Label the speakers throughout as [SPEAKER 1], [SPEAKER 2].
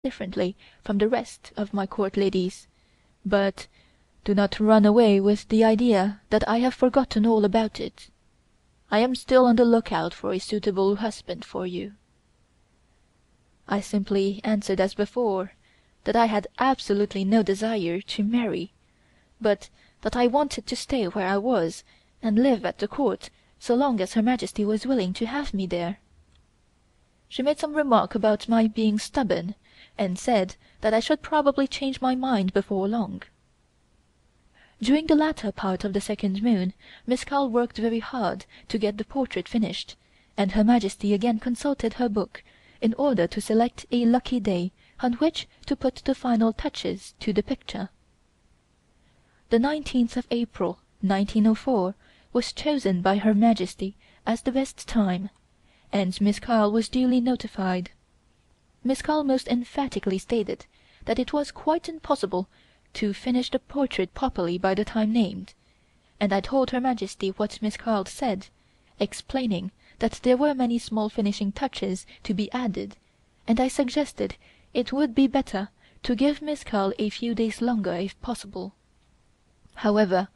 [SPEAKER 1] differently from the rest of my court ladies, but do not run away with the idea that I have forgotten all about it. I am still on the lookout for a suitable husband for you." I simply answered as before, that I had absolutely no desire to marry, but that I wanted to stay where I was and live at the court so long as Her Majesty was willing to have me there. She made some remark about my being stubborn, and said that I should probably change my mind before long. During the latter part of the second moon, Miss Carl worked very hard to get the portrait finished, and Her Majesty again consulted her book in order to select a lucky day on which to put the final touches to the picture. The 19th of April, 1904, was chosen by Her Majesty as the best time, and Miss Carl was duly notified. Miss Carl most emphatically stated that it was quite impossible to finish the portrait properly by the time named, and I told Her Majesty what Miss Carl said, explaining that there were many small finishing touches to be added, and I suggested it would be better to give Miss Carl a few days longer if possible. However,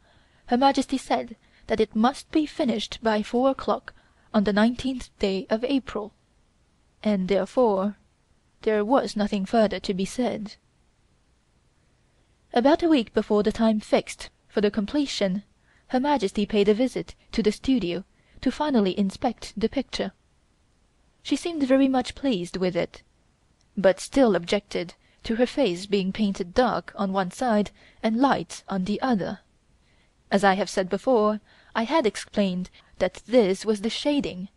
[SPEAKER 1] Her Majesty said that it must be finished by 4 o'clock on the 19th day of April, and therefore there was nothing further to be said. About a week before the time fixed for the completion, Her Majesty paid a visit to the studio to finally inspect the picture. She seemed very much pleased with it, but still objected to her face being painted dark on one side and light on the other. As I have said before, I had explained that this was the shading,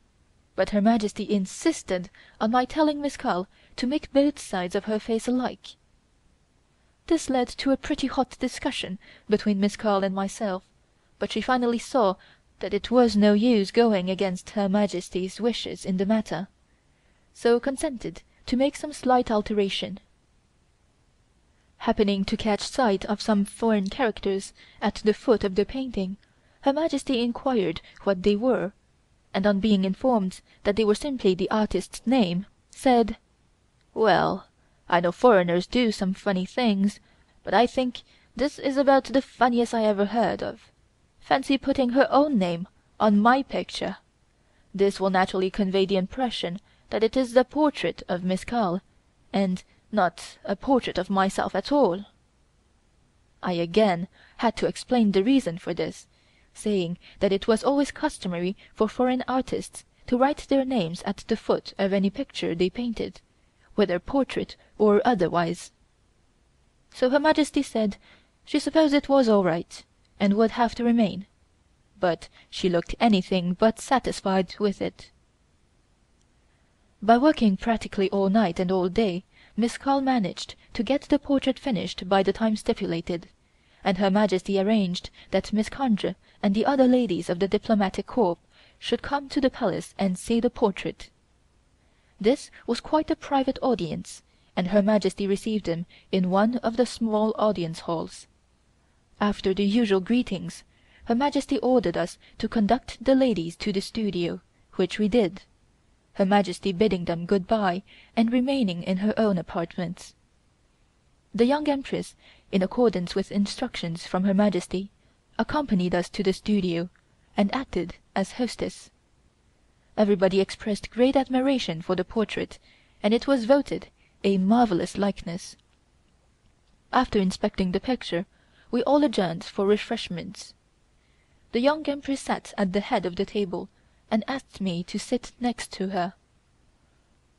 [SPEAKER 1] but Her Majesty insisted on my telling Miss Carl to make both sides of her face alike. This led to a pretty hot discussion between Miss Carl and myself, but she finally saw that it was no use going against Her Majesty's wishes in the matter, so consented to make some slight alteration. Happening to catch sight of some foreign characters at the foot of the painting, Her Majesty inquired what they were, and on being informed that they were simply the artist's name, said, "Well, I know foreigners do some funny things, but I think this is about the funniest I ever heard of. Fancy putting her own name on my picture! This will naturally convey the impression that it is a portrait of Miss Carl, and not a portrait of myself at all." I again had to explain the reason for this, saying that it was always customary for foreign artists to write their names at the foot of any picture they painted, whether portrait or otherwise. So Her Majesty said she supposed it was all right, and would have to remain, but she looked anything but satisfied with it. By working practically all night and all day, Miss Carl managed to get the portrait finished by the time stipulated, and Her Majesty arranged that Miss Conger and the other ladies of the Diplomatic Corps should come to the Palace and see the portrait. This was quite a private audience, and Her Majesty received them in one of the small audience halls. After the usual greetings, Her Majesty ordered us to conduct the ladies to the studio, which we did, Her Majesty bidding them good-bye and remaining in her own apartments. The Young Empress, in accordance with instructions from Her Majesty, accompanied us to the studio, and acted as hostess. Everybody expressed great admiration for the portrait, and it was voted a marvelous likeness. After inspecting the picture, we all adjourned for refreshments. The Young Empress sat at the head of the table, and asked me to sit next to her.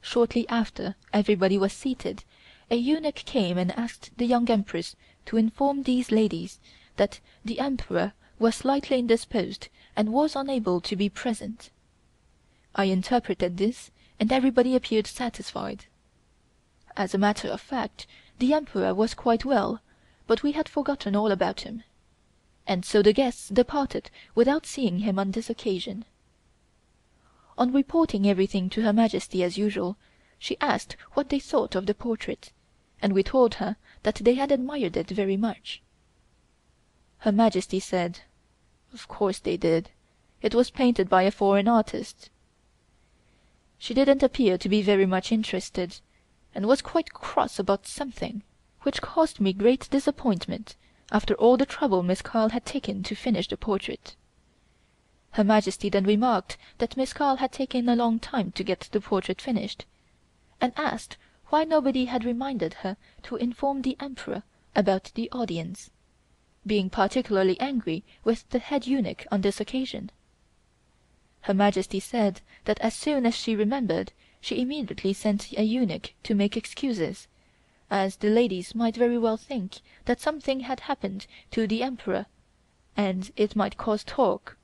[SPEAKER 1] Shortly after everybody was seated, a eunuch came and asked the Young Empress to inform these ladies that the Emperor was slightly indisposed and was unable to be present. I interpreted this, and everybody appeared satisfied. As a matter of fact, the Emperor was quite well, but we had forgotten all about him, and so the guests departed without seeing him on this occasion. On reporting everything to Her Majesty as usual, she asked what they thought of the portrait, and we told her that they had admired it very much. Her Majesty said, "Of course they did. It was painted by a foreign artist." She didn't appear to be very much interested, and was quite cross about something, which caused me great disappointment after all the trouble Miss Carl had taken to finish the portrait. Her Majesty then remarked that Miss Carl had taken a long time to get the portrait finished, and asked why nobody had reminded her to inform the Emperor about the audience, being particularly angry with the head eunuch on this occasion. Her Majesty said that as soon as she remembered, she immediately sent a eunuch to make excuses, as the ladies might very well think that something had happened to the Emperor, and it might cause talk.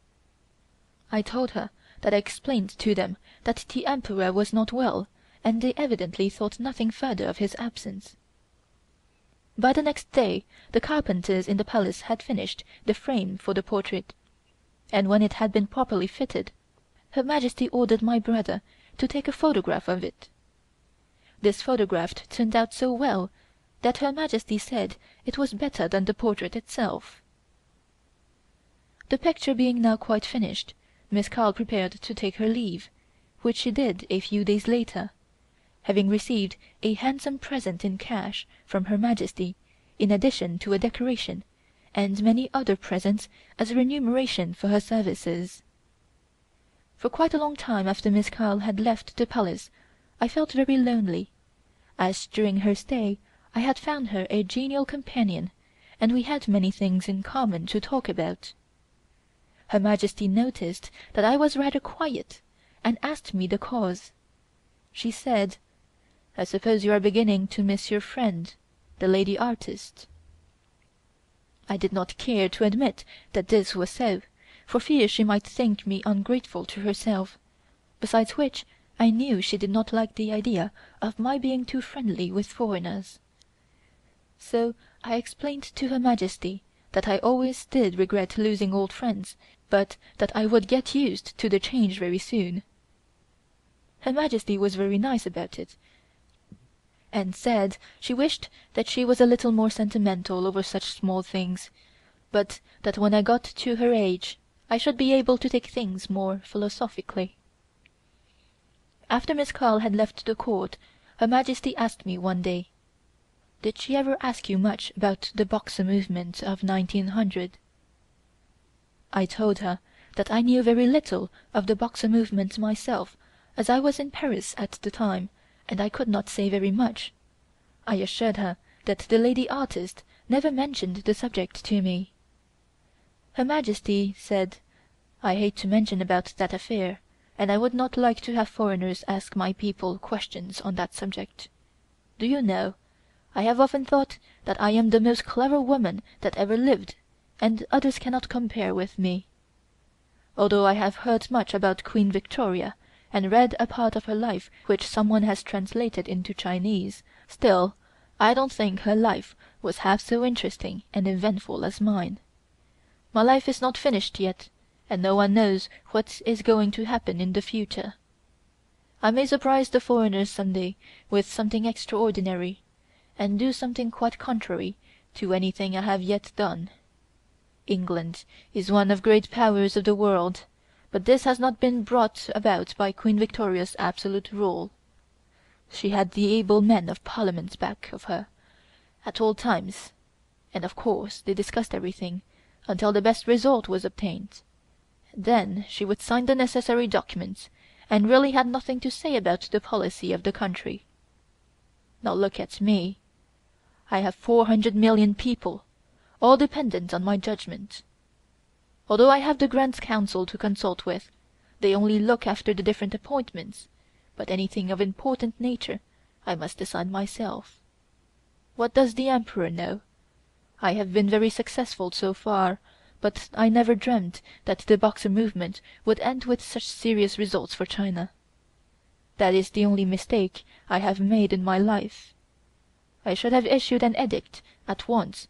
[SPEAKER 1] I told her that I explained to them that the Emperor was not well, and they evidently thought nothing further of his absence. By the next day the carpenters in the Palace had finished the frame for the portrait, and when it had been properly fitted, Her Majesty ordered my brother to take a photograph of it. This photograph turned out so well that Her Majesty said it was better than the portrait itself. The picture being now quite finished, Miss Carl prepared to take her leave, which she did a few days later, having received a handsome present in cash from Her Majesty, in addition to a decoration, and many other presents as a remuneration for her services. For quite a long time after Miss Carl had left the Palace I felt very lonely, as during her stay I had found her a genial companion, and we had many things in common to talk about. Her Majesty noticed that I was rather quiet, and asked me the cause. She said, "I suppose you are beginning to miss your friend, the lady artist." I did not care to admit that this was so, for fear she might think me ungrateful to herself, besides which I knew she did not like the idea of my being too friendly with foreigners. So I explained to Her Majesty that I always did regret losing old friends, but that I would get used to the change very soon. Her Majesty was very nice about it, and said she wished that she was a little more sentimental over such small things, but that when I got to her age I should be able to take things more philosophically. After Miss Carl had left the court, Her Majesty asked me one day, "Did she ever ask you much about the Boxer movement of 1900?" I told her that I knew very little of the Boxer movement myself, as I was in Paris at the time, and I could not say very much. I assured her that the lady artist never mentioned the subject to me. Her Majesty said, "I hate to mention about that affair, and I would not like to have foreigners ask my people questions on that subject. Do you know, I have often thought that I am the most clever woman that ever lived, and others cannot compare with me. Although I have heard much about Queen Victoria, and read a part of her life which someone has translated into Chinese, still I don't think her life was half so interesting and eventful as mine. My life is not finished yet, and no one knows what is going to happen in the future. I may surprise the foreigners some day with something extraordinary, and do something quite contrary to anything I have yet done. England is one of the great powers of the world, but this has not been brought about by Queen Victoria's absolute rule. She had the able men of Parliament back of her at all times, and of course they discussed everything until the best result was obtained. Then she would sign the necessary documents, and really had nothing to say about the policy of the country. Now look at me. I have 400 million people, all dependent on my judgment. Although I have the Grand Council to consult with, they only look after the different appointments, but anything of important nature I must decide myself. What does the Emperor know? I have been very successful so far, but I never dreamt that the Boxer movement would end with such serious results for China. That is the only mistake I have made in my life. I should have issued an edict at once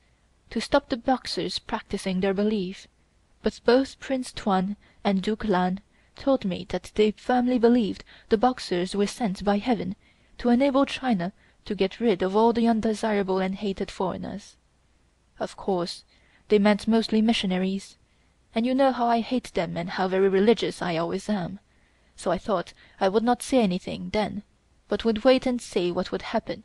[SPEAKER 1] to stop the Boxers practicing their belief, but both Prince Tuan and Duke Lan told me that they firmly believed the Boxers were sent by heaven to enable China to get rid of all the undesirable and hated foreigners. Of course, they meant mostly missionaries, and you know how I hate them and how very religious I always am, so I thought I would not say anything then, but would wait and see what would happen.